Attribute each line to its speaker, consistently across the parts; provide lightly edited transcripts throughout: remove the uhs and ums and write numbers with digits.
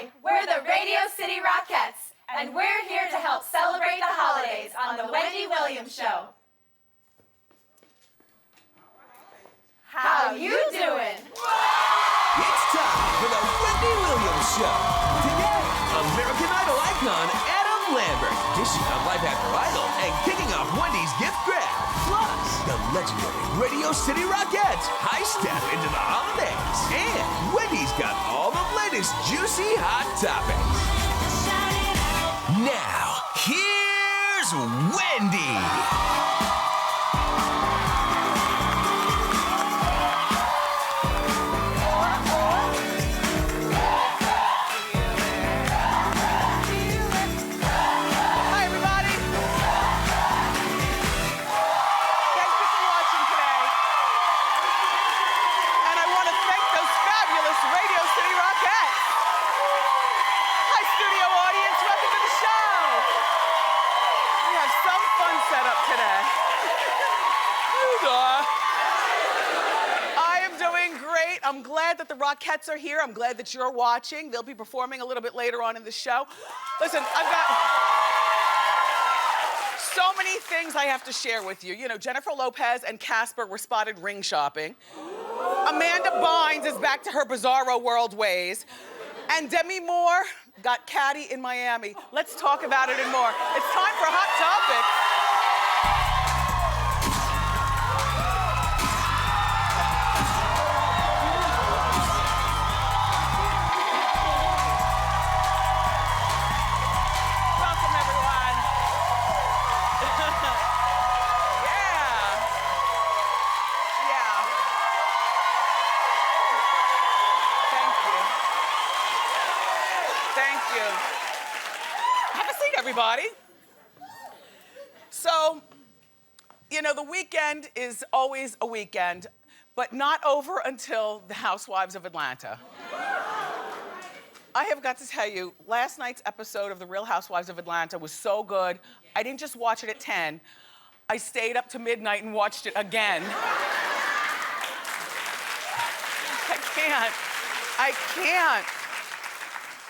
Speaker 1: Hi, we're the Radio City Rockettes, and we're here to help celebrate the holidays on the Wendy Williams Show. How you doing?
Speaker 2: It's time for the Wendy Williams Show. Today, American Idol icon Adam Lambert dishing on Life After Idol and kicking off Wendy's gift grab. Plus, the legendary Radio City Rockettes high step into the holidays. And Wendy's got all the latest juicy hot topics. Now, here's Wendy.
Speaker 3: I'm glad that the Rockettes are here. I'm glad that you're watching. They'll be performing a little bit later on in the show. Listen, I've got so many things I have to share with you. You know, Jennifer Lopez and Casper were spotted ring shopping. Amanda Bynes is back to her bizarro world ways. And Demi Moore got catty in Miami. Let's talk about it and more. It's time for Hot Topic. Everybody. So, you know, the weekend is always a weekend, but not over until the Housewives of Atlanta. I have got to tell you, last night's episode of The Real Housewives of Atlanta was so good. I didn't just watch it at 10. I stayed up to midnight and watched it again. I can't.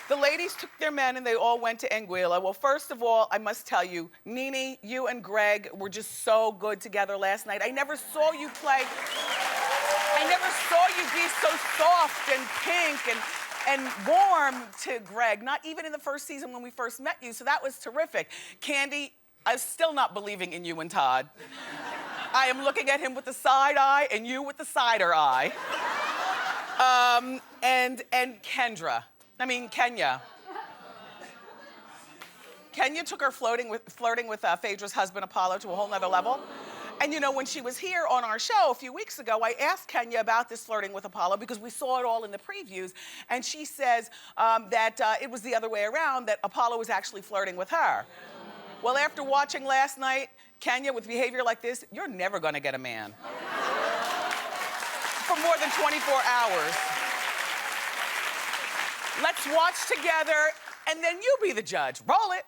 Speaker 3: The ladies took their men and they all went to Anguilla. Well, first of all, I must tell you, Nene, you and Greg were just so good together last night. I never saw you play. I never saw you be so soft and pink and warm to Greg, not even in the first season when we first met you, so that was terrific. Candy, I'm still not believing in you and Todd. I am looking at him with the side eye and you with the cider eye. And Kenya. Kenya took her flirting with Phaedra's husband, Apollo, to a whole nother level. And you know, when she was here on our show a few weeks ago, I asked Kenya about this flirting with Apollo because we saw it all in the previews. And she says that it was the other way around, that Apollo was actually flirting with her. Well, after watching last night, Kenya, with behavior like this, you're never gonna get a man. For more than 24 hours. Let's watch together, and then you be the judge. Roll it.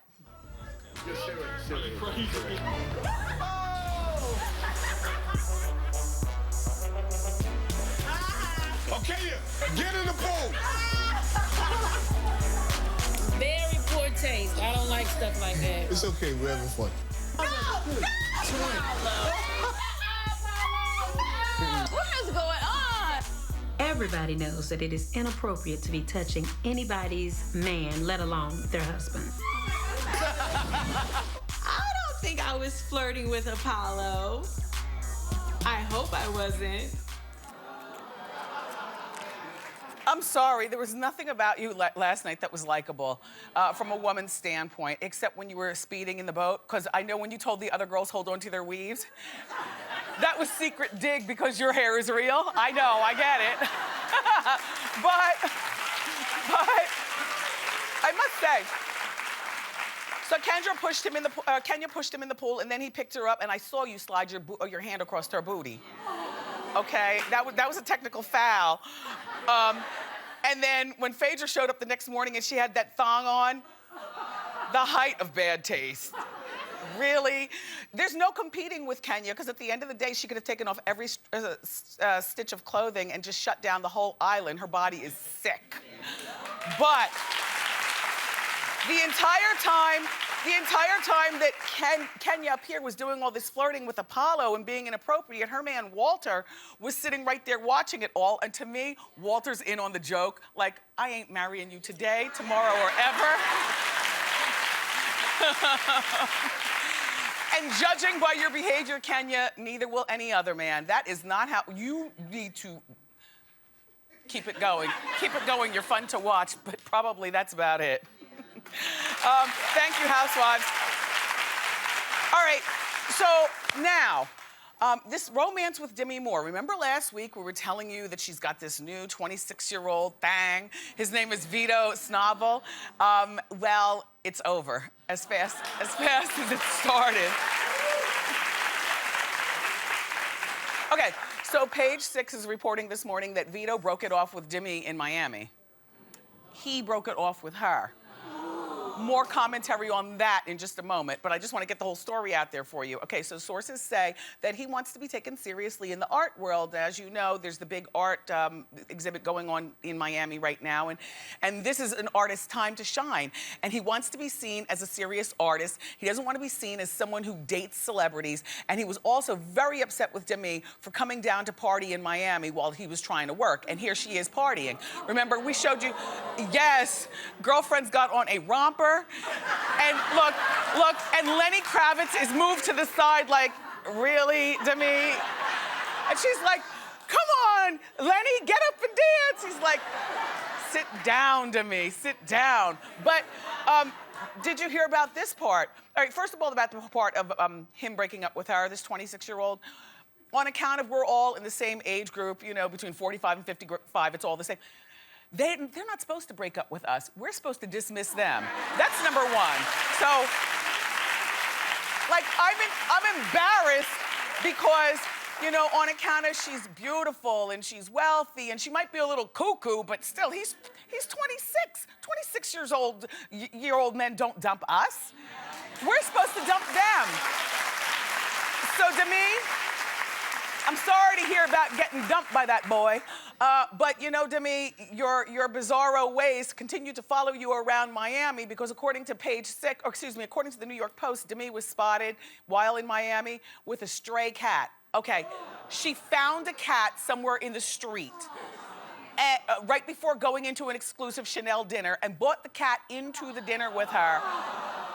Speaker 4: Okay, get in the pool.
Speaker 5: Very poor taste. I don't like stuff like that.
Speaker 4: It's okay, we're having fun.
Speaker 1: What is going on?
Speaker 5: Everybody knows that it is inappropriate to be touching anybody's man, let alone their husband.
Speaker 6: I don't think I was flirting with Apollo. I hope I wasn't.
Speaker 3: I'm sorry, there was nothing about you last night that was likable from a woman's standpoint, except when you were speeding in the boat, because I know when you told the other girls hold on to their weaves, that was secret dig because your hair is real. I know, I get it. but I must say, so Kenya pushed him in the pool, and then he picked her up, and I saw you slide your hand across her booty. Okay, that was a technical foul. And then when Phaedra showed up the next morning and she had that thong on, the height of bad taste. Really? There's no competing with Kenya, because at the end of the day, she could have taken off every stitch of clothing and just shut down the whole island. Her body is sick. But The entire time that Kenya up here was doing all this flirting with Apollo and being inappropriate, her man Walter was sitting right there watching it all. And to me, Walter's in on the joke. Like, I ain't marrying you today, tomorrow, or ever. And judging by your behavior, Kenya, neither will any other man. That is not how, you need to keep it going. Keep it going, you're fun to watch, but probably that's about it. Thank you, housewives. All right, so now, this romance with Demi Moore. Remember last week we were telling you that she's got this new 26-year-old thing. His name is Vito Snovel. Well, it's over as fast as it started. Okay, so Page 6 is reporting this morning that Vito broke it off with Demi in Miami. He broke it off with her. More commentary on that in just a moment, but I just want to get the whole story out there for you. Okay, so sources say that he wants to be taken seriously in the art world. As you know, there's the big art exhibit going on in Miami right now, and this is an artist's time to shine. And he wants to be seen as a serious artist. He doesn't want to be seen as someone who dates celebrities. And he was also very upset with Demi for coming down to party in Miami while he was trying to work. And here she is partying. Remember, we showed you, yes, girlfriends got on a romper. And look, and Lenny Kravitz is moved to the side like, really, Demi? And she's like, come on, Lenny, get up and dance. He's like, sit down, Demi, sit down. But did you hear about this part? All right, first of all, about the part of him breaking up with her, this 26-year-old. On account of we're all in the same age group, you know, between 45 and 55, it's all the same. They're not supposed to break up with us. We're supposed to dismiss them. That's number one. So, like, I'm embarrassed because, you know, on account of she's beautiful and she's wealthy and she might be a little cuckoo, but still, he's 26. 26-year-old men don't dump us. We're supposed to dump them. So, Demi, I'm sorry to hear about getting dumped by that boy. But you know, Demi, your bizarro ways continue to follow you around Miami because according to Page 6, or excuse me, according to the New York Post, Demi was spotted while in Miami with a stray cat. Okay, she found a cat somewhere in the street right before going into an exclusive Chanel dinner and brought the cat into the dinner with her.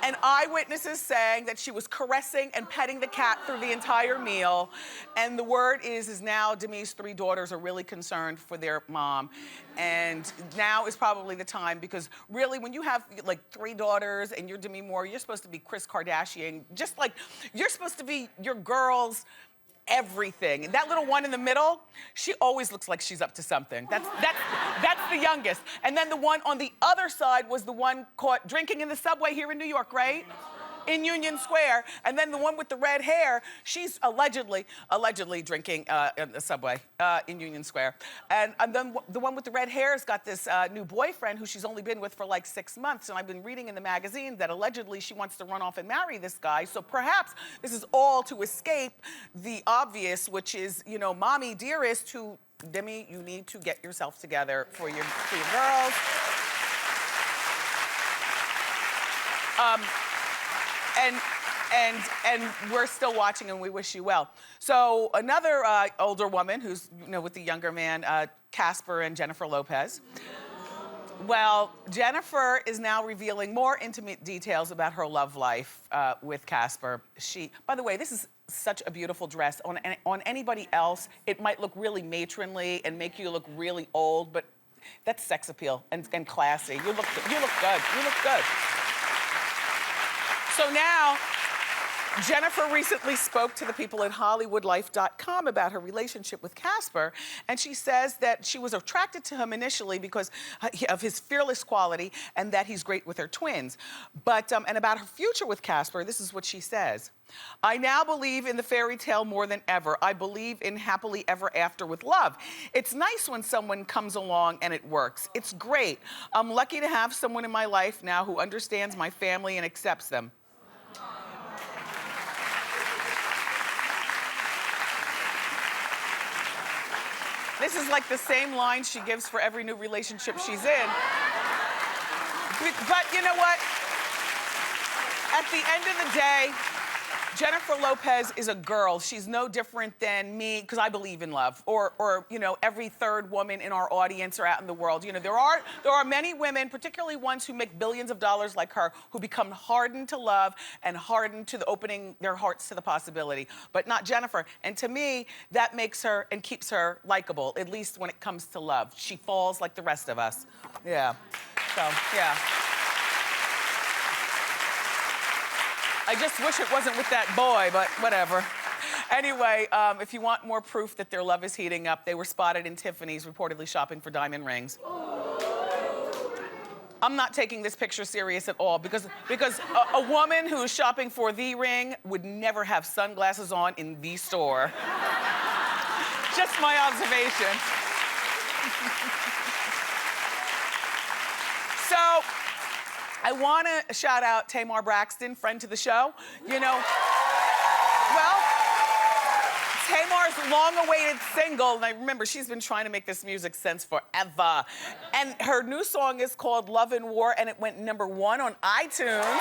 Speaker 3: And eyewitnesses saying that she was caressing and petting the cat through the entire meal. And the word is now Demi's 3 daughters are really concerned for their mom. And now is probably the time because really when you have like 3 daughters and you're Demi Moore, you're supposed to be Kris Kardashian. Just like, you're supposed to be your girls' everything. And that little one in the middle, she always looks like she's up to something. That's the youngest. And then the one on the other side was the one caught drinking in the subway here in New York, right? In Union Square. And then the one with the red hair, she's allegedly drinking in the subway in Union Square. And then the one with the red hair's got this new boyfriend who she's only been with for like 6 months. And I've been reading in the magazine that allegedly she wants to run off and marry this guy. So perhaps this is all to escape the obvious, which is, you know, mommy dearest, who, Demi, you need to get yourself together for your girls. And we're still watching and we wish you well. So another older woman who's, you know, with the younger man, Casper and Jennifer Lopez. Well, Jennifer is now revealing more intimate details about her love life with Casper. By the way, this is such a beautiful dress. On anybody else, it might look really matronly and make you look really old, but that's sex appeal and classy. You look good. You look good. So now, Jennifer recently spoke to the people at HollywoodLife.com about her relationship with Casper, and she says that she was attracted to him initially because of his fearless quality and that he's great with her twins. But, and about her future with Casper, this is what she says. I now believe in the fairy tale more than ever. I believe in happily ever after with love. It's nice when someone comes along and it works. It's great. I'm lucky to have someone in my life now who understands my family and accepts them. This is like the same line she gives for every new relationship she's in. But you know what? At the end of the day, Jennifer Lopez is a girl. She's no different than me, because I believe in love, or you know, every third woman in our audience or out in the world. You know, there are many women, particularly ones who make billions of dollars like her, who become hardened to love and hardened to opening their hearts to the possibility, but not Jennifer. And to me, that makes her and keeps her likable, at least when it comes to love. She falls like the rest of us. Yeah. So, yeah. I just wish it wasn't with that boy, but whatever. Anyway, if you want more proof that their love is heating up, they were spotted in Tiffany's reportedly shopping for diamond rings. I'm not taking this picture serious at all because a woman who's shopping for the ring would never have sunglasses on in the store. Just my observation. So, I want to shout out Tamar Braxton, friend to the show. You know, well, Tamar's long-awaited single, and I remember she's been trying to make this music since forever. And her new song is called Love and War, and it went #1 on iTunes.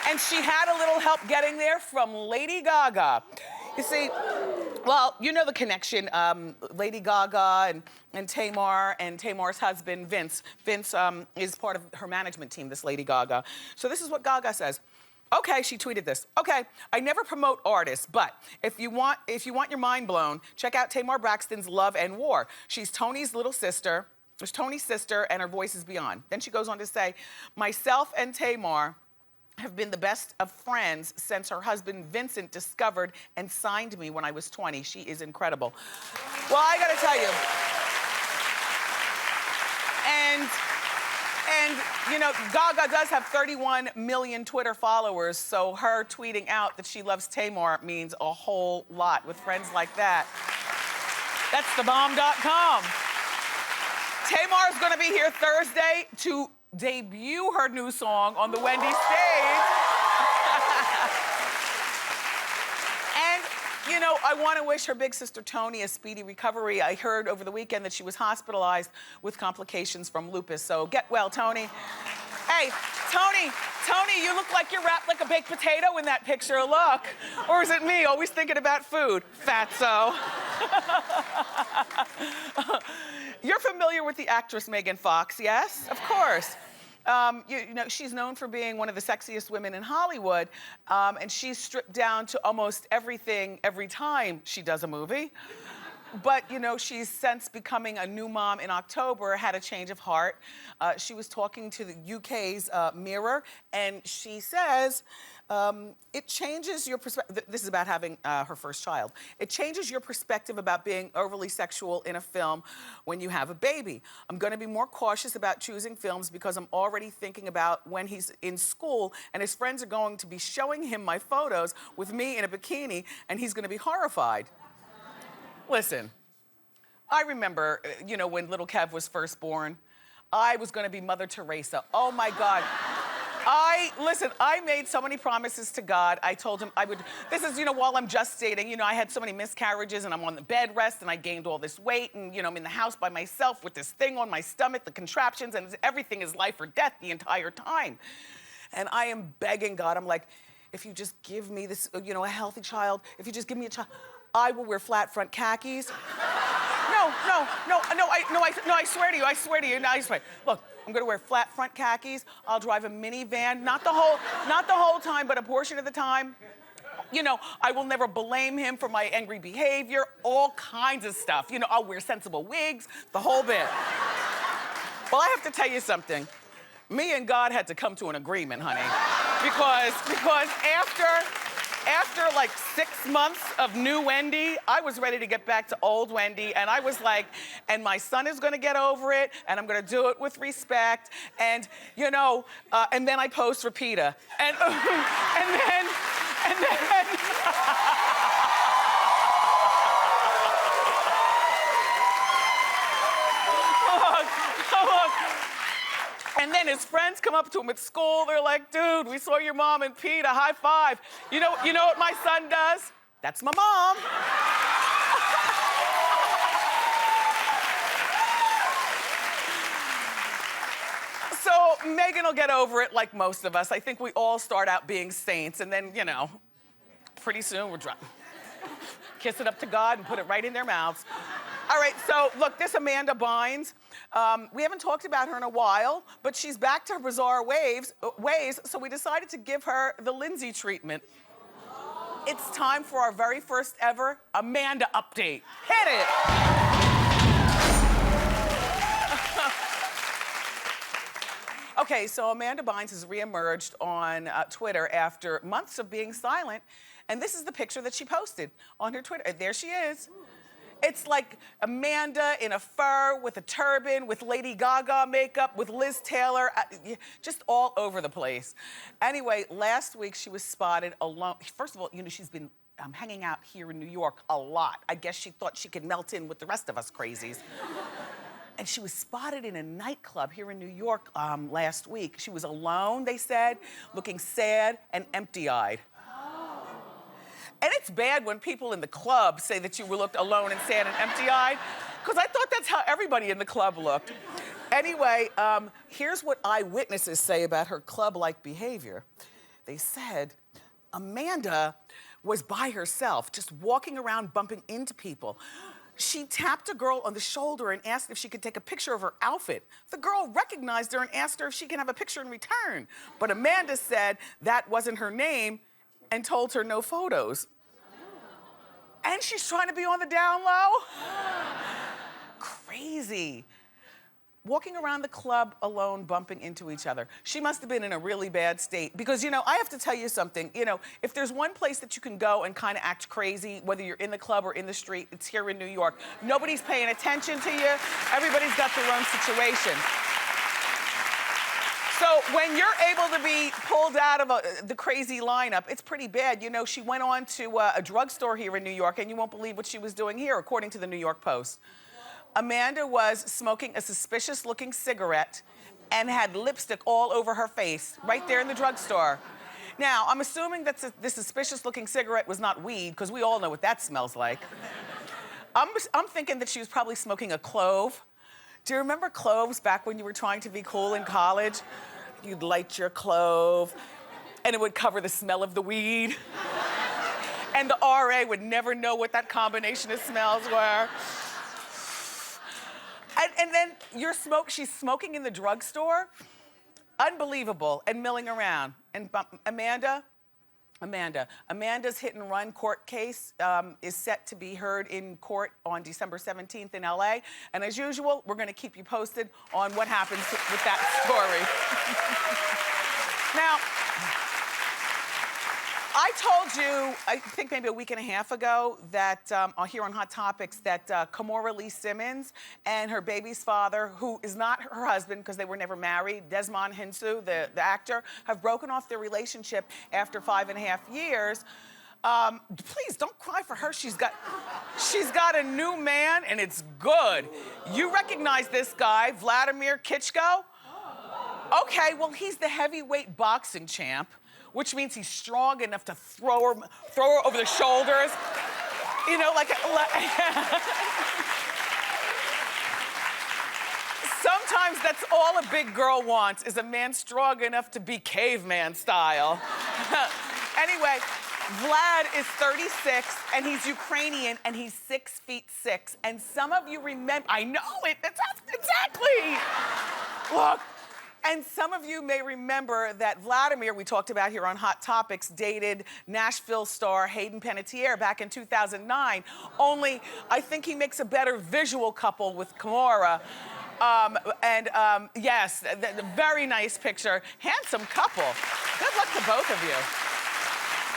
Speaker 3: And she had a little help getting there from Lady Gaga. You see, well, you know the connection, Lady Gaga and Tamar and Tamar's husband, Vince. Vince is part of her management team, this Lady Gaga. So this is what Gaga says. Okay, she tweeted this. Okay, I never promote artists, but if you want your mind blown, check out Tamar Braxton's Love and War. She's Tony's little sister. There's Tony's sister, and her voice is beyond. Then she goes on to say, myself and Tamar have been the best of friends since her husband Vincent discovered and signed me when I was 20. She is incredible. Well, I gotta tell you, and you know, Gaga does have 31 million Twitter followers, so her tweeting out that she loves Tamar means a whole lot with friends like that. That's thebomb.com. Tamar's gonna be here Thursday to debut her new song on the Wendy stage. And, you know, I want to wish her big sister Tony a speedy recovery. I heard over the weekend that she was hospitalized with complications from lupus, so get well, Tony. Hey, Tony, you look like you're wrapped like a baked potato in that picture. Look. Or is it me, always thinking about food? Fatso. You're familiar with the actress Megan Fox, yes? Of course. You know, she's known for being one of the sexiest women in Hollywood, and she's stripped down to almost everything every time she does a movie. But, you know, she's since becoming a new mom in October, had a change of heart. She was talking to the UK's Mirror, and she says, it changes your perspective. This is about having her first child. It changes your perspective about being overly sexual in a film when you have a baby. I'm gonna be more cautious about choosing films because I'm already thinking about when he's in school and his friends are going to be showing him my photos with me in a bikini and he's gonna be horrified. Listen, I remember, you know, when little Kev was first born, I was gonna be Mother Teresa. Oh my God. Listen, I made so many promises to God. I told him I would, this is, you know, while I'm gestating, you know, I had so many miscarriages and I'm on the bed rest and I gained all this weight and, you know, I'm in the house by myself with this thing on my stomach, the contraptions, and everything is life or death the entire time. And I am begging God, I'm like, if you just give me this, you know, a healthy child, if you just give me a child, I will wear flat front khakis. I swear to you, no, I swear. Look, I'm gonna wear flat front khakis. I'll drive a minivan, not the whole time, but a portion of the time. You know, I will never blame him for my angry behavior, all kinds of stuff. You know, I'll wear sensible wigs, the whole bit. Well, I have to tell you something. Me and God had to come to an agreement, honey. Because after like 6 months of new Wendy, I was ready to get back to old Wendy, and I was like, and my son is gonna get over it, and I'm gonna do it with respect, and you know, and then I posed for PETA, and then. Look. And then his friends come up to him at school. They're like, dude, we saw your mom and PETA, high five. You know what my son does? That's my mom. Megan will get over it like most of us. I think we all start out being saints, and then, you know, pretty soon we're kiss it up to God and put it right in their mouths. All right, so look, this Amanda Bynes, we haven't talked about her in a while, but she's back to her bizarre ways, so we decided to give her the Lindsay treatment. It's time for our very first ever Amanda update. Hit it! Okay, so Amanda Bynes has reemerged on Twitter after months of being silent, and this is the picture that she posted on her Twitter. There she is. It's like Amanda in a fur with a turban, with Lady Gaga makeup, with Liz Taylor, just all over the place. Anyway, last week she was spotted alone. First of all, you know, she's been hanging out here in New York a lot. I guess she thought she could melt in with the rest of us crazies. And she was spotted in a nightclub here in New York last week. She was alone, they said, looking sad and empty-eyed. And it's bad when people in the club say that you looked alone and sad and empty-eyed, because I thought that's how everybody in the club looked. Anyway, here's what eyewitnesses say about her club-like behavior. They said Amanda was by herself, just walking around bumping into people. She tapped a girl on the shoulder and asked if she could take a picture of her outfit. The girl recognized her and asked her if she can have a picture in return. But Amanda said that wasn't her name and told her no photos. And she's trying to be on the down low? Crazy. Walking around the club alone, bumping into each other. She must have been in a really bad state because, you know, I have to tell you something. You know, if there's one place that you can go and kind of act crazy, whether you're in the club or in the street, it's here in New York. Nobody's paying attention to you. Everybody's got their own situation. So when you're able to be pulled out of the crazy lineup, it's pretty bad. You know, she went on to a drugstore here in New York, and you won't believe what she was doing here, according to the New York Post. Amanda was smoking a suspicious-looking cigarette and had lipstick all over her face, right there in the drugstore. Now, I'm assuming that this suspicious-looking cigarette was not weed, because we all know what that smells like. I'm thinking that she was probably smoking a clove. Do you remember cloves back when you were trying to be cool in college? You'd light your clove, and it would cover the smell of the weed. And the RA would never know what that combination of smells were. And then she's smoking in the drugstore. Unbelievable, and milling around. And Amanda's hit and run court case is set to be heard in court on December 17th in LA. And as usual, we're gonna keep you posted on what happens with that story. Now, I told you, I think maybe a week and a half ago, that here on Hot Topics, that Kimora Lee Simmons and her baby's father, who is not her husband because they were never married, Desmond Hinsu, the actor, have broken off their relationship after 5.5 years. Please don't cry for her. She's got a new man, and it's good. You recognize this guy, Vladimir Klitschko? Okay, well, he's the heavyweight boxing champ, which means he's strong enough to throw her over the shoulders. You know, like sometimes that's all a big girl wants, is a man strong enough to be caveman style. Anyway, Vlad is 36, and he's Ukrainian, and he's 6'6". And some of you remember, I know it, that's exactly. Look. And some of you may remember that Vladimir, we talked about here on Hot Topics, dated Nashville star Hayden Panettiere back in 2009. Only, I think he makes a better visual couple with Kimora. Yes, very nice picture. Handsome couple. Good luck to both of you.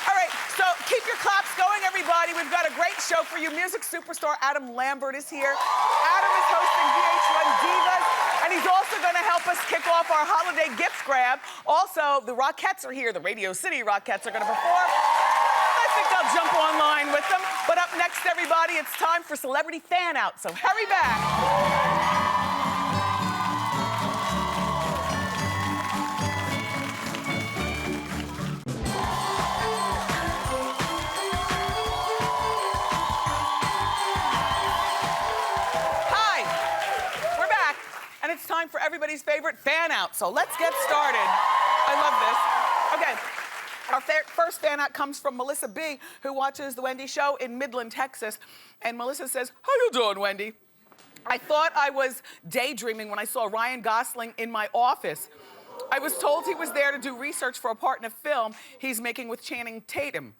Speaker 3: All right, so keep your claps going, everybody. We've got a great show for you. Music superstar Adam Lambert is here. Adam is hosting VH1 Divas, and he's also going to help us kick off our holiday gift grab. Also, the Rockettes are here. The Radio City Rockettes are going to perform. I think I'll jump online with them. But up next, everybody, it's time for Celebrity Fan Out, so hurry back. time for everybody's favorite fan out. So let's get started. I love this. Okay. Our first fan out comes from Melissa B, who watches The Wendy Show in Midland, Texas. And Melissa says, how you doing, Wendy? I thought I was daydreaming when I saw Ryan Gosling in my office. I was told he was there to do research for a part in a film he's making with Channing Tatum.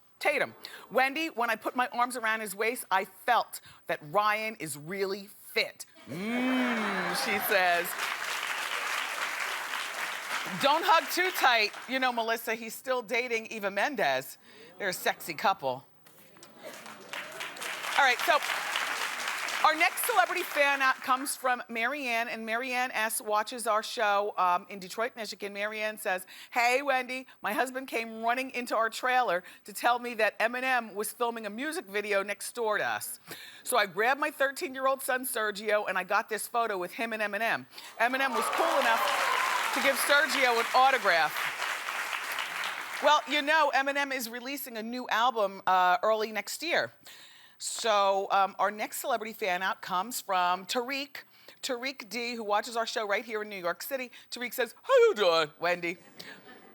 Speaker 3: Wendy, when I put my arms around his waist, I felt that Ryan is really fit. She says. Don't hug too tight. You know, Melissa, he's still dating Eva Mendes. They're a sexy couple. All right, so our next celebrity fan out comes from Marianne, and Marianne S. watches our show in Detroit, Michigan. Marianne says, hey, Wendy, my husband came running into our trailer to tell me that Eminem was filming a music video next door to us. So I grabbed my 13-year-old son, Sergio, and I got this photo with him and Eminem. Eminem was cool enough to give Sergio an autograph. Well, you know, Eminem is releasing a new album early next year. So our next celebrity fan out comes from Tariq. Tariq D, who watches our show right here in New York City. Tariq says, how you doing, Wendy?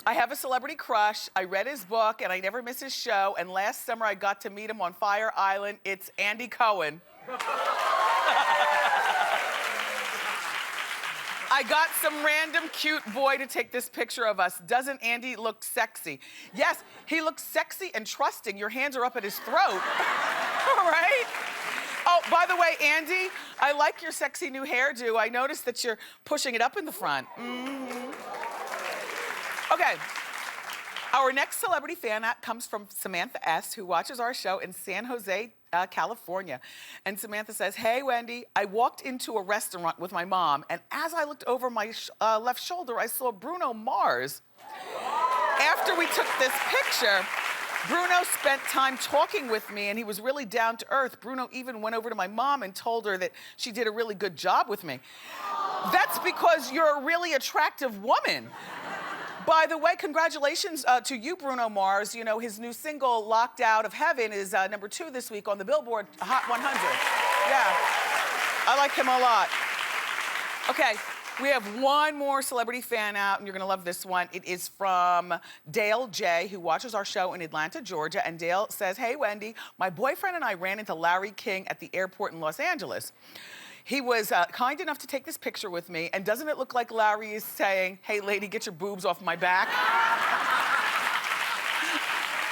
Speaker 3: I have a celebrity crush. I read his book and I never miss his show. And last summer I got to meet him on Fire Island. It's Andy Cohen. I got some random cute boy to take this picture of us. Doesn't Andy look sexy? Yes, he looks sexy and trusting. Your hands are up at his throat. All right? Oh, by the way, Andy, I like your sexy new hairdo. I noticed that you're pushing it up in the front. Okay. Our next celebrity fan out comes from Samantha S., who watches our show in San Jose, California. And Samantha says, hey, Wendy, I walked into a restaurant with my mom, and as I looked over my left shoulder, I saw Bruno Mars. After we took this picture, Bruno spent time talking with me, and he was really down to earth. Bruno even went over to my mom and told her that she did a really good job with me. That's because you're a really attractive woman. By the way, congratulations to you, Bruno Mars. You know, his new single, Locked Out of Heaven, is #2 this week on the Billboard Hot 100. Yeah, I like him a lot. Okay, we have one more celebrity fan out, and you're gonna love this one. It is from Dale J., who watches our show in Atlanta, Georgia. And Dale says, hey, Wendy, my boyfriend and I ran into Larry King at the airport in Los Angeles. He was kind enough to take this picture with me, and doesn't it look like Larry is saying, hey, lady, get your boobs off my back?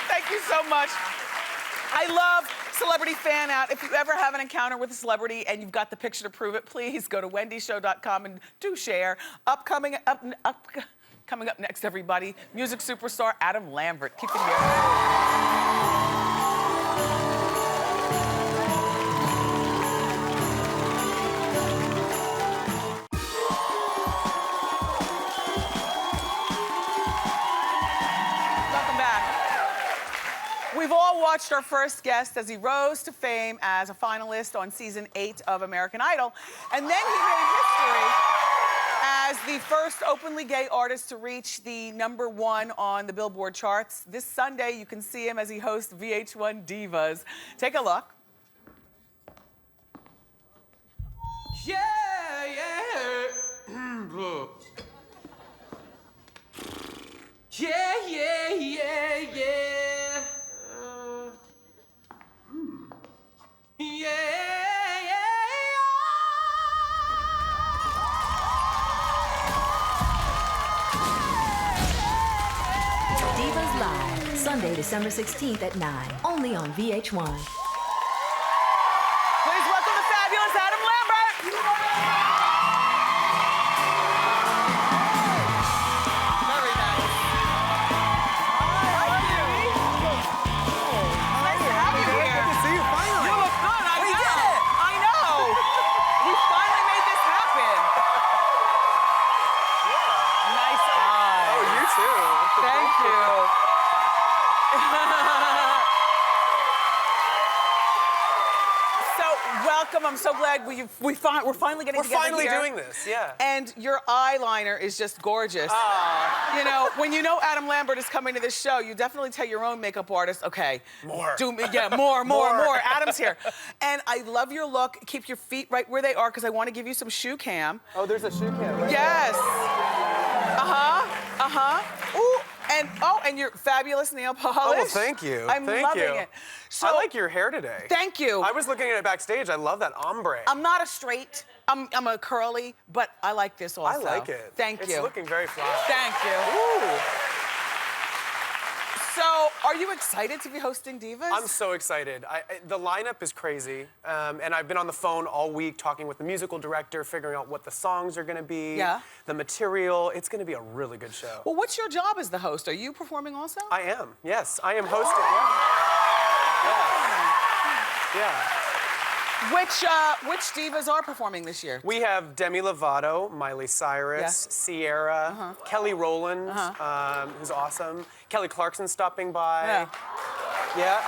Speaker 3: Thank you so much. I love celebrity fan out. If you ever have an encounter with a celebrity and you've got the picture to prove it, please go to wendyshow.com and do share. Coming up next, everybody, music superstar Adam Lambert. Keep it here. We've all watched our first guest as he rose to fame as a finalist on season 8 of American Idol. And then he made history as the first openly gay artist to reach the #1 on the Billboard charts. This Sunday, you can see him as he hosts VH1 Divas. Take a look.
Speaker 7: Yeah.
Speaker 8: Divas Live, Sunday, December 16th at 9, only on VH1.
Speaker 3: Please welcome the fabulous Adam Lambert. Very nice. Hi, Jimmy. Nice to have you here.
Speaker 9: Good to see you finally.
Speaker 3: You look good. I
Speaker 9: We
Speaker 3: know.
Speaker 9: did it.
Speaker 3: I know. We finally made this happen. Nice eye.
Speaker 9: Oh, you too.
Speaker 3: Thank you. So, welcome I'm so glad we're finally getting together
Speaker 9: We're finally
Speaker 3: here.
Speaker 9: doing this, yeah.
Speaker 3: And your eyeliner is just gorgeous. You know, when you know Adam Lambert is coming to this show, you definitely tell your own makeup artist, okay.
Speaker 9: More.
Speaker 3: More. Adam's here. And I love your look. Keep your feet right where they are, because I want to give you some shoe cam.
Speaker 9: Oh, there's a shoe cam. Right?
Speaker 3: Yes. Ooh, and your fabulous nail polish.
Speaker 9: Oh, well, thank you.
Speaker 3: I'm loving it. So
Speaker 9: I like your hair today.
Speaker 3: Thank you.
Speaker 9: I was looking at it backstage. I love that ombre.
Speaker 3: I'm not a straight. I'm a curly, but I like this also.
Speaker 9: I like it.
Speaker 3: Thank you.
Speaker 9: It's looking very fly.
Speaker 3: Thank you.
Speaker 9: Ooh.
Speaker 3: So, are you excited to be hosting Divas?
Speaker 9: I'm so excited. The lineup is crazy, and I've been on the phone all week talking with the musical director, figuring out what the songs are going to be, the material. It's going to be a really good show.
Speaker 3: Well, what's your job as the host? Are you performing also?
Speaker 9: I am. Yes, I am hosting. Yeah.
Speaker 3: Which divas are performing this year?
Speaker 9: We have Demi Lovato, Miley Cyrus, Sierra, Kelly Rowland, who's awesome. Kelly Clarkson's stopping by. Yeah.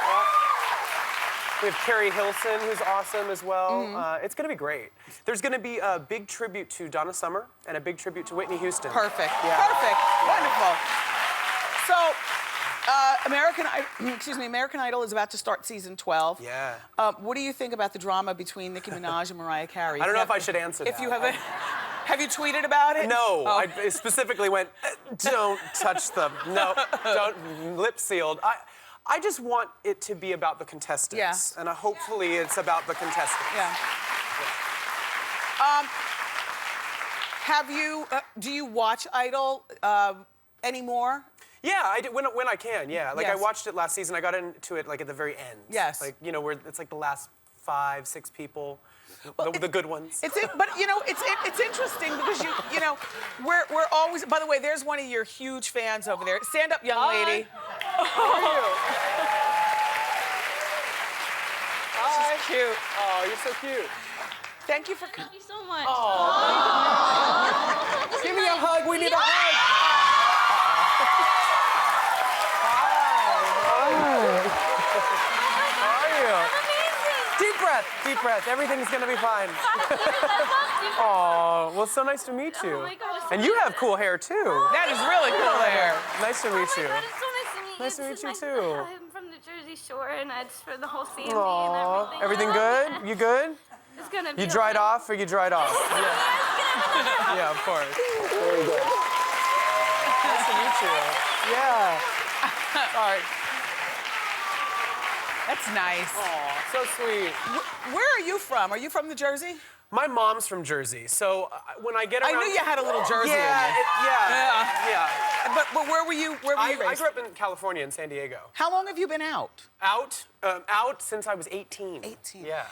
Speaker 9: We have Carrie Hilson, who's awesome as well. It's going to be great. There's going to be a big tribute to Donna Summer and a big tribute to Whitney Houston.
Speaker 3: Perfect.
Speaker 9: Yeah.
Speaker 3: Perfect. Wonderful. So, American Idol is about to start season 12.
Speaker 9: Yeah.
Speaker 3: What do you think about the drama between Nicki Minaj and Mariah Carey?
Speaker 9: I don't know if I should answer that.
Speaker 3: If you haven't, have you tweeted about it?
Speaker 9: No,
Speaker 3: Oh.
Speaker 9: I specifically went, don't touch them. No, don't, lip sealed. I just want it to be about the contestants.
Speaker 3: Yeah.
Speaker 9: And hopefully it's about the contestants.
Speaker 3: Yeah. Have you, do you watch Idol anymore?
Speaker 9: Yeah, I do, when I can, yeah. Like,
Speaker 3: Yes.
Speaker 9: I watched it last season. I got into it, like, at the very end.
Speaker 3: Yes.
Speaker 9: Like, you know, where it's, like, the last 5, 6 people, the good ones.
Speaker 3: But, you know, it's interesting because, you know, we're always... By the way, there's one of your huge fans over there. Stand up, young lady.
Speaker 9: How are you?
Speaker 3: She's cute.
Speaker 9: Oh, you're so cute.
Speaker 3: Thank you for...
Speaker 6: Thank you so much.
Speaker 9: Give me a hug. We need a hug. Deep breath. Everything's gonna be fine. Oh, well, it's so nice to meet you.
Speaker 6: Oh my God, it's so
Speaker 9: And you
Speaker 6: nice.
Speaker 9: have cool hair too.
Speaker 3: That is really cool hair.
Speaker 9: Nice to meet you.
Speaker 6: Oh my God, it's so nice to meet you.
Speaker 9: Nice to meet
Speaker 6: It's
Speaker 9: you
Speaker 6: nice
Speaker 9: too.
Speaker 6: I'm from the Jersey Shore, and it's for the whole CMB
Speaker 9: Aw,
Speaker 6: and
Speaker 9: everything
Speaker 6: I love
Speaker 9: good?
Speaker 6: it.
Speaker 9: You good?
Speaker 6: It's gonna be
Speaker 9: You dried
Speaker 6: okay.
Speaker 9: off or you dried off? Yeah. Yeah, of course. Very good. Nice to meet you. Yeah.
Speaker 3: Sorry. That's nice.
Speaker 9: Aw, so sweet.
Speaker 3: Where are you from? Are you from New Jersey?
Speaker 9: My mom's from Jersey, so when I get around...
Speaker 3: I knew you had a little Jersey in
Speaker 9: Yeah,
Speaker 3: you.
Speaker 9: yeah.
Speaker 3: But where were you? Where were you
Speaker 9: I
Speaker 3: raised?
Speaker 9: grew up in California, in San Diego.
Speaker 3: How long have you been out?
Speaker 9: Out since I was 18.
Speaker 3: 18.
Speaker 9: Yeah.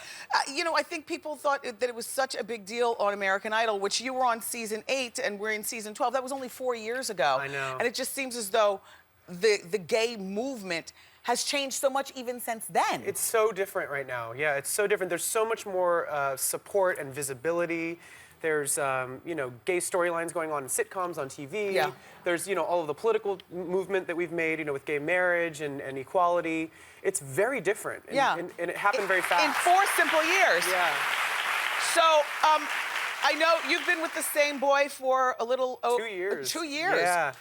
Speaker 3: You know, I think people thought that it was such a big deal on American Idol, which you were on season 8 and we're in season 12. That was only 4 years ago.
Speaker 9: I know.
Speaker 3: And it just seems as though the gay movement has changed so much even since then.
Speaker 9: It's so different right now. Yeah, it's so different. There's so much more support and visibility. There's, you know, gay storylines going on in sitcoms, on TV.
Speaker 3: Yeah.
Speaker 9: There's, you know, all of the political movement that we've made, you know, with gay marriage and equality. It's very different. And,
Speaker 3: Yeah.
Speaker 9: and it happened very fast.
Speaker 3: In 4 simple years.
Speaker 9: Yeah.
Speaker 3: So, I know you've been with the same boy for a little...
Speaker 9: 2 years.
Speaker 3: 2 years.
Speaker 9: Yeah.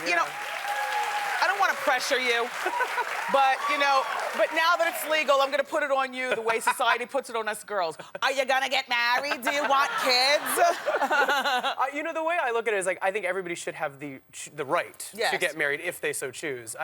Speaker 3: You know, I don't want to pressure you, but, you know, but now that it's legal, I'm going to put it on you the way society puts it on us girls. Are you going to get married? Do you want kids?
Speaker 9: You know, the way I look at it is like, I think everybody should have the right to
Speaker 3: Yes.
Speaker 9: get married if they so choose.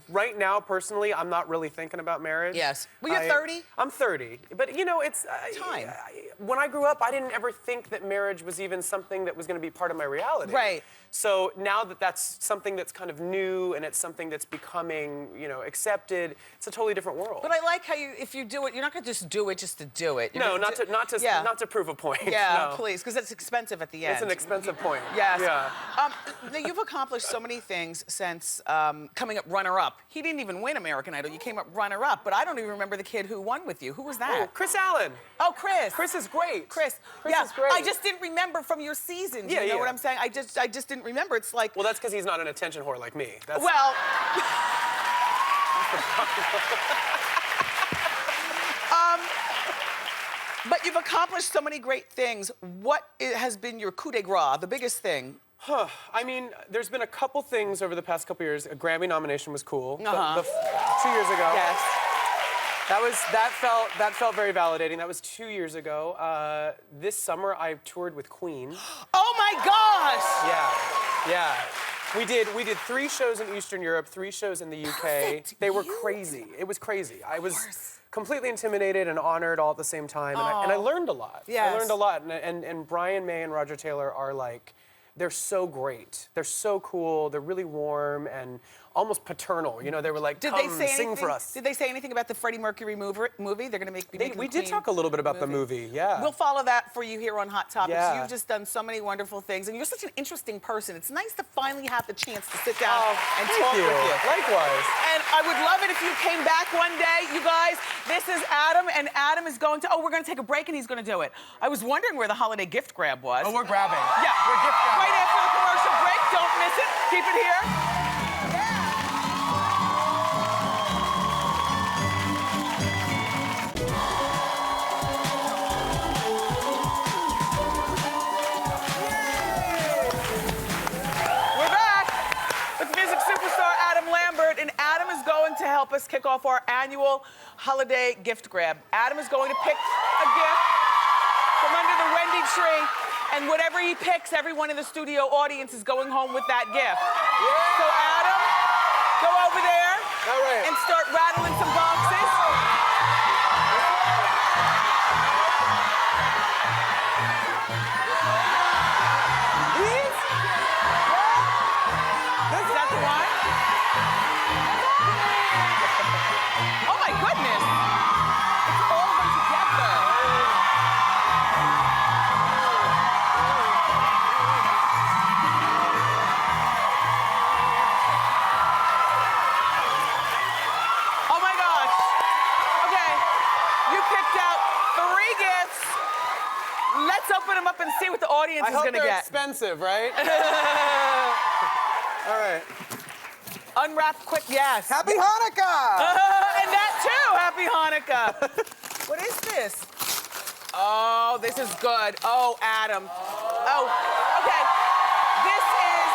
Speaker 9: Right now, personally, I'm not really thinking about marriage.
Speaker 3: Yes. Well, you're 30?
Speaker 9: I'm 30. But, you know, it's...
Speaker 3: Time.
Speaker 9: When I grew up, I didn't ever think that marriage was even something that was going to be part of my reality.
Speaker 3: Right.
Speaker 9: So now that that's something that's kind of new and it's something that's becoming, you know, accepted, it's a totally different world.
Speaker 3: But I like how if you do it, you're not going to just do it just to do it. You're
Speaker 9: No,
Speaker 3: gonna
Speaker 9: not to prove a point.
Speaker 3: Yeah,
Speaker 9: No.
Speaker 3: please, because it's expensive at the end.
Speaker 9: It's an expensive point.
Speaker 3: Yes.
Speaker 9: Yeah.
Speaker 3: Now, you've accomplished so many things since coming up runner-up. He didn't even win American Idol. You came up runner-up, but I don't even remember the kid who won with you. Who was that?
Speaker 9: Oh, Chris Allen.
Speaker 3: Oh, Chris.
Speaker 9: Chris is great.
Speaker 3: Chris
Speaker 9: yeah, is great.
Speaker 3: I just didn't remember from your season. Do
Speaker 9: Yeah,
Speaker 3: you know
Speaker 9: yeah.
Speaker 3: what I'm saying? I just didn't remember. It's like...
Speaker 9: Well, that's because he's not an attention whore like me. That's...
Speaker 3: Well... But you've accomplished so many great things. What has been your coup de grace, the biggest thing?
Speaker 9: I mean, there's been a couple things over the past couple years. A Grammy nomination was cool. 2 years ago.
Speaker 3: Yes.
Speaker 9: That felt very validating. That was 2 years ago. This summer, I toured with Queen.
Speaker 3: Oh my gosh!
Speaker 9: Yeah. We did 3 shows in Eastern Europe, 3 shows in the UK.
Speaker 3: Perfect.
Speaker 9: They were crazy. It was crazy. I was completely intimidated and honored all at the same time, and I learned a lot.
Speaker 3: Yes.
Speaker 9: I learned a lot, and Brian May and Roger Taylor are like, they're so great. They're so cool. They're really warm and almost paternal. You know, they were like,
Speaker 3: Did
Speaker 9: come,
Speaker 3: they say
Speaker 9: sing
Speaker 3: anything,
Speaker 9: for us.
Speaker 3: Did they say anything about the Freddie Mercury movie? They're going to make.
Speaker 9: We did talk a little bit about the movie, yeah.
Speaker 3: We'll follow that for you here on Hot Topics.
Speaker 9: Yeah.
Speaker 3: You've just done so many wonderful things, and you're such an interesting person. It's nice to finally have the chance to sit down and talk with you.
Speaker 9: Likewise.
Speaker 3: And I would love it if you came back one day. You guys, this is Adam, and Adam is going to, we're going to take a break, and he's going to do it. I was wondering where the holiday gift grab was.
Speaker 4: Oh, we're grabbing.
Speaker 3: Yeah,
Speaker 4: We're gift grabbing.
Speaker 3: right after the commercial break. Don't miss it. Keep it here. We're back with music superstar Adam Lambert, and Adam is going to help us kick off our annual holiday gift grab. Adam is going to pick a gift from under the Wendy tree, and whatever he picks, everyone in the studio audience is going home with that gift. So Adam, go over there and start rattling some boxes. Is that the one? Oh my goodness! It's all one together. Oh my gosh. Okay, you picked out 3 gifts. Let's open them up and see what the audience is gonna
Speaker 9: they're
Speaker 3: get.
Speaker 9: expensive, right? All right.
Speaker 3: Unwrap quick, yes.
Speaker 9: Happy Hanukkah!
Speaker 3: And that too, happy Hanukkah. What is this? Oh, this is good. Oh, Adam. Oh, okay. This is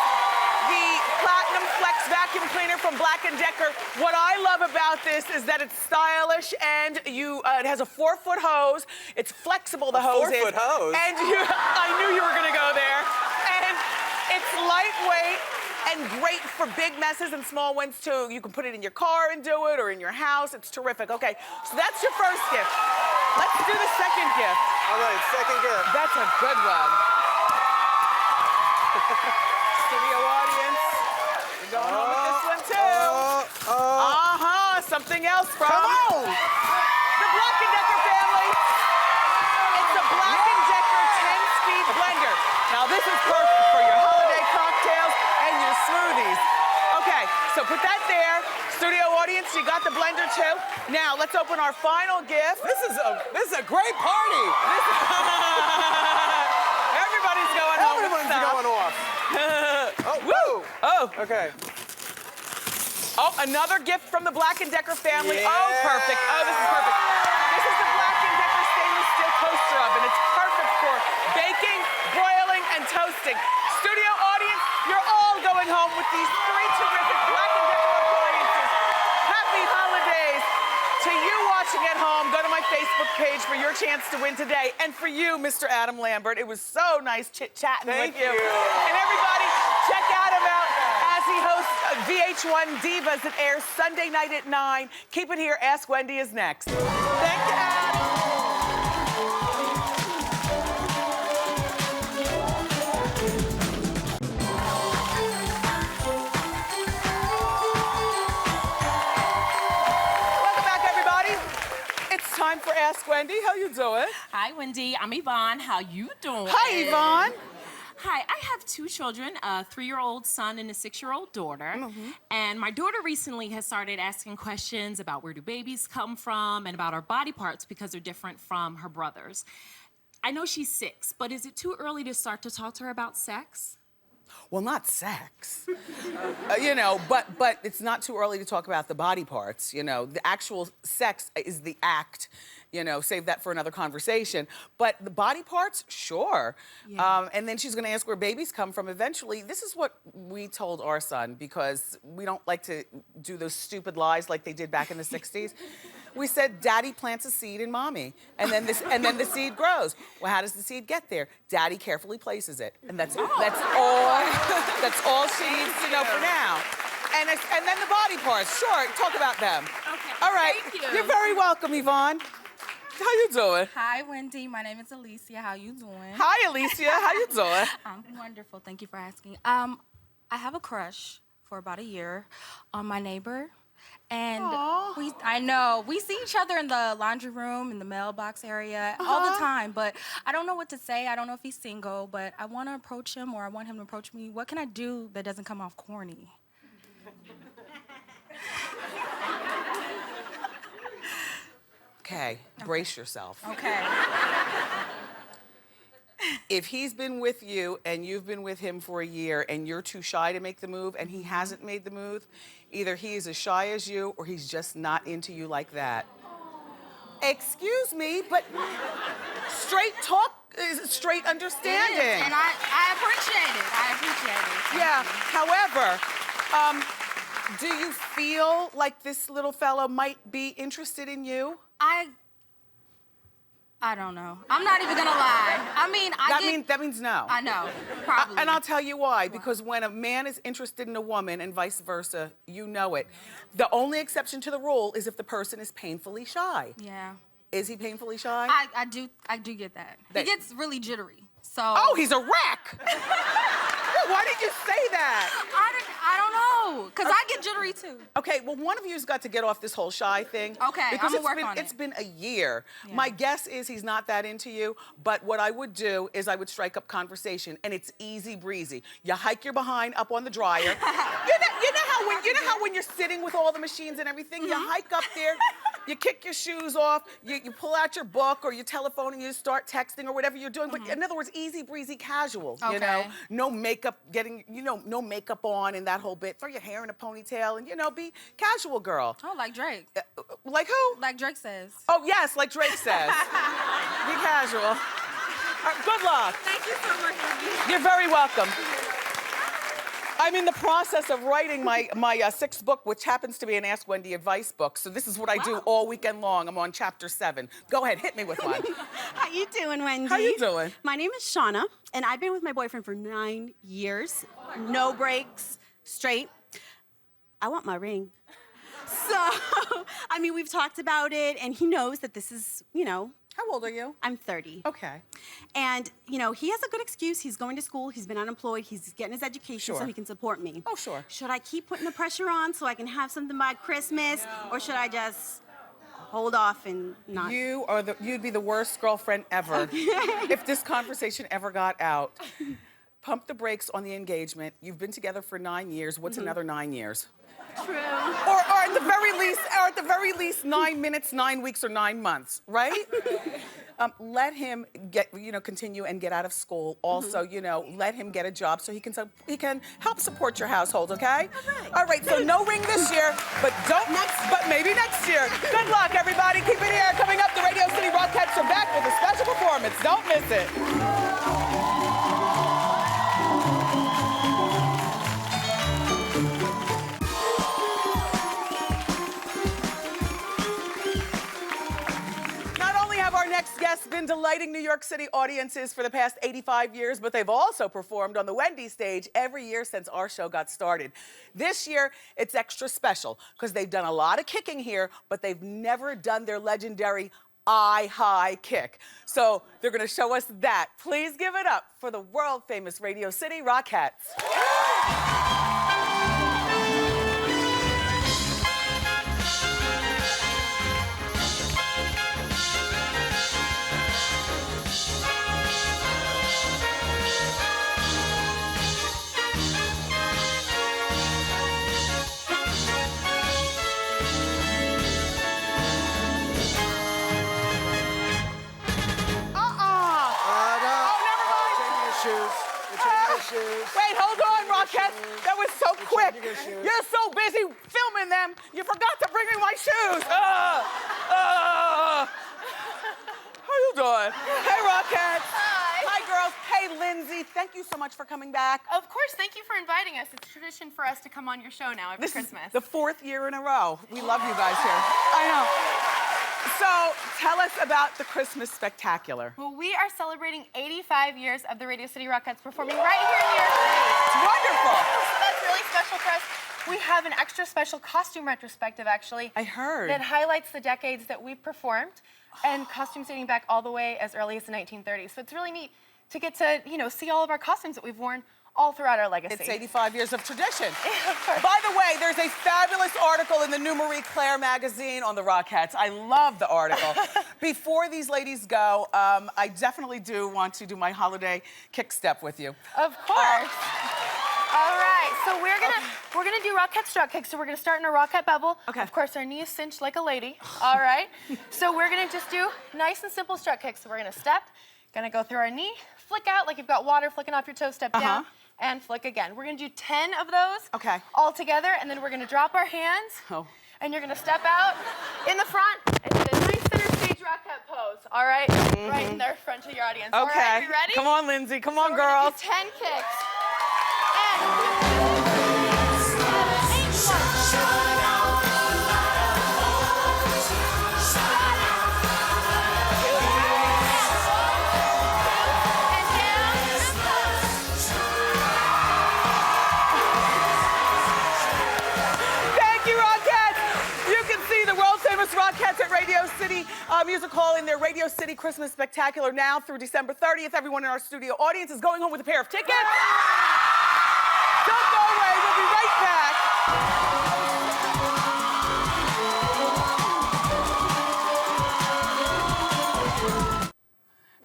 Speaker 3: the Platinum Flex vacuum cleaner from Black & Decker. What I love about this is that it's stylish and it has a 4-foot hose. It's flexible, the hose is.
Speaker 9: 4-foot hose?
Speaker 3: And I knew you were gonna go there. And it's lightweight and great for big messes and small ones too. You can put it in your car and do it, or in your house. It's terrific. Okay, so that's your first gift. Let's do the second gift.
Speaker 9: All right, second gift.
Speaker 3: That's a good one. Studio audience, you're going home with this one too. Something else from the Black & Decker family. It's a Black & Decker 10-speed blender. Now this is perfect for your holiday cocktails and your smoothies. Okay, so put that there. Studio audience, you got the blender too. Now let's open our final gift.
Speaker 9: This is a great party.
Speaker 3: Everybody's going home.
Speaker 9: Everyone's
Speaker 3: with stuff.
Speaker 9: going off.
Speaker 3: Woo! Oh.
Speaker 9: Okay.
Speaker 3: Oh, another gift from the Black & Decker family.
Speaker 9: Yeah.
Speaker 3: Oh, perfect. Oh, this is perfect. This is the Black & Decker stainless steel toaster oven. It's perfect for baking, broiling, and toasting. Studio audience, you're all going home with these 3 terrific Black & Decker appliances. Happy holidays. To you watching at home, go to my Facebook page for your chance to win today. And for you, Mr. Adam Lambert, it was so nice chit-chatting with you. And everybody, check Adam out as he hosts VH1 Divas. It airs Sunday night at 9. Keep it here. Ask Wendy is next. Thank you, Adam. Welcome back, everybody. It's time for Ask Wendy. How you doing?
Speaker 10: Hi, Wendy. I'm Yvonne. How you doing?
Speaker 3: Hi, Yvonne.
Speaker 10: Hi, I have 2 children, a 3-year-old son and a 6-year-old daughter. And my daughter recently has started asking questions about where do babies come from and about our body parts because they're different from her brothers. I know she's 6, but is it too early to start to talk to her about sex?
Speaker 3: Well, not sex. But it's not too early to talk about the body parts. The actual sex is the act. you know, save that for another conversation. But the body parts, sure.
Speaker 6: Yeah.
Speaker 3: And then she's gonna ask where babies come from eventually. This is what we told our son, because we don't like to do those stupid lies like they did back in the 60s. We said, Daddy plants a seed in Mommy, and then the seed grows. Well, how does the seed get there? Daddy carefully places it, and that's all. That's all she needs to know for now. And then the body parts. Sure, talk about them.
Speaker 6: Okay.
Speaker 3: All right.
Speaker 6: Thank you.
Speaker 3: You're very welcome, Yvonne. How you doing?
Speaker 11: Hi, Wendy. My name is Alicia. How you doing?
Speaker 3: Hi, Alicia. How you doing?
Speaker 11: I'm wonderful. Thank you for asking. I have a crush for about a year on my neighbor. And I know, we see each other in the laundry room, in the mailbox area all the time, but I don't know what to say. I don't know if he's single, but I want to approach him or I want him to approach me. What can I do that doesn't come off corny?
Speaker 3: Okay, brace yourself.
Speaker 11: Okay.
Speaker 3: If he's been with you and you've been with him for a year and you're too shy to make the move and he hasn't made the move, either he is as shy as you or he's just not into you like that. Excuse me, but straight talk is straight understanding.
Speaker 11: It is, and I appreciate it. I appreciate it.
Speaker 3: Yeah, however, do you feel like this little fellow might be interested in you?
Speaker 11: I don't know. I'm not even gonna lie. I mean,
Speaker 3: That means no.
Speaker 11: I know, probably.
Speaker 3: And I'll tell you why. Because when a man is interested in a woman and vice versa, you know it. The only exception to the rule is if the person is painfully shy.
Speaker 11: Yeah.
Speaker 3: Is he painfully shy?
Speaker 11: I do get that. He gets really jittery. So.
Speaker 3: Oh, he's a wreck. Why did you say that?
Speaker 11: I don't know, because I get jittery too.
Speaker 3: Okay, well, one of you's got to get off this whole shy thing.
Speaker 11: Okay,
Speaker 3: because
Speaker 11: I'm gonna work on it.
Speaker 3: It's been a year.
Speaker 11: Yeah.
Speaker 3: My guess is he's not that into you, but what I would do is I would strike up conversation, and it's easy breezy. You hike your behind up on the dryer. you know how when you're sitting with all the machines and everything, you hike up there, you kick your shoes off, you pull out your book or your telephone and you start texting or whatever you're doing. But in other words, easy breezy casual, you know? No makeup no makeup on and that whole bit. Throw your hair in a ponytail and, be casual girl.
Speaker 11: Oh, like Drake.
Speaker 3: Like who?
Speaker 11: Like Drake says.
Speaker 3: Oh, yes, like Drake says. Be casual. All right, good luck.
Speaker 11: Thank you so much.
Speaker 3: You're very welcome. I'm in the process of writing my 6th book, which happens to be an Ask Wendy advice book. So this is what I do all weekend long. I'm on chapter 7. Go ahead, hit me with one.
Speaker 12: How you doing, Wendy?
Speaker 3: How you doing?
Speaker 12: My name is Shauna, and I've been with my boyfriend for 9 years. No breaks, straight. I want my ring. So, I mean, we've talked about it, and he knows that this is,
Speaker 3: How old are you?
Speaker 12: I'm 30.
Speaker 3: Okay.
Speaker 12: And, he has a good excuse. He's going to school. He's been unemployed. He's getting his education so he can support me.
Speaker 3: Oh, sure.
Speaker 12: Should I keep putting the pressure on so I can have something by Christmas? Or should I just hold off and not?
Speaker 3: You'd be the worst girlfriend ever if this conversation ever got out. Pump the brakes on the engagement. You've been together for 9 years. What's another 9 years?
Speaker 12: True.
Speaker 3: Or at the very least, 9 minutes, 9 weeks, or 9 months, right? Let him continue and get out of school. Also, let him get a job so he can help support your household. Okay? All right. So no ring this year, but maybe next year. Good luck, everybody. Keep it here. Coming up, the Radio City Rockettes are back with a special performance. Don't miss it. Our next guests been delighting New York City audiences for the past 85 years, but they've also performed on the Wendy stage every year since our show got started. This year, it's extra special because they've done a lot of kicking here, but they've never done their legendary high kick. So they're gonna show us that. Please give it up for the world famous Radio City Rockettes. Wait, hold on, Rockette. That was so quick. You're so busy filming them, you forgot to bring me my shoes. hold on. Hey, Rockettes.
Speaker 1: Hi.
Speaker 3: Hi, girls. Hey, Lindsay, thank you so much for coming back.
Speaker 1: Of course, thank you for inviting us. It's tradition for us to come on your show now every
Speaker 3: This
Speaker 1: Christmas.
Speaker 3: is the 4th year in a row. We love you guys here. I know. So, tell us about the Christmas Spectacular.
Speaker 1: Well, we are celebrating 85 years of the Radio City Rockettes performing right here in New York City.
Speaker 3: It's wonderful.
Speaker 1: So that's really special for us. We have an extra special costume retrospective, actually.
Speaker 3: I heard.
Speaker 1: That highlights the decades that we've performed and costumes dating back all the way as early as the 1930s. So it's really neat to get to, see all of our costumes that we've worn all throughout our legacy.
Speaker 3: It's 85 years of tradition.
Speaker 1: Of course.
Speaker 3: By the way, there's a fabulous article in the New Marie Claire magazine on the Rockettes. I love the article. Before these ladies go, I definitely do want to do my holiday kick step with you.
Speaker 1: Of course. All right, so we're gonna do Rockette strut kicks. So we're gonna start in a Rockette bubble.
Speaker 3: Okay.
Speaker 1: Of course, our knee is cinched like a lady. All right. So we're gonna just do nice and simple strut kicks. So we're gonna step, gonna go through our knee, flick out like you've got water flicking off your toe, step down, and flick again. We're gonna do 10 of those.
Speaker 3: Okay.
Speaker 1: All together, and then we're gonna drop our hands.
Speaker 3: Oh.
Speaker 1: And you're gonna step out in the front and hit a nice center stage Rockette pose. All right. Right in there, front of your audience.
Speaker 3: Okay.
Speaker 1: All right, you ready?
Speaker 3: Come on, Lindsay. Come on,
Speaker 1: So we're gonna
Speaker 3: girls.
Speaker 1: do 10 kicks. And
Speaker 3: 'Famous Rockettes at Radio City Music Hall in their Radio City Christmas Spectacular now through December 30th. Everyone in our studio audience is going home with a pair of tickets. Don't go away. We'll be right back.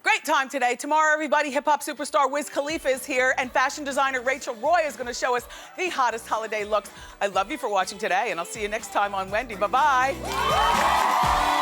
Speaker 3: Great time today. Tomorrow, everybody, hip-hop superstar Wiz Khalifa is here, and fashion designer Rachel Roy is going to show us the hottest holiday looks. I love you for watching today, and I'll see you next time on Wendy. Bye-bye.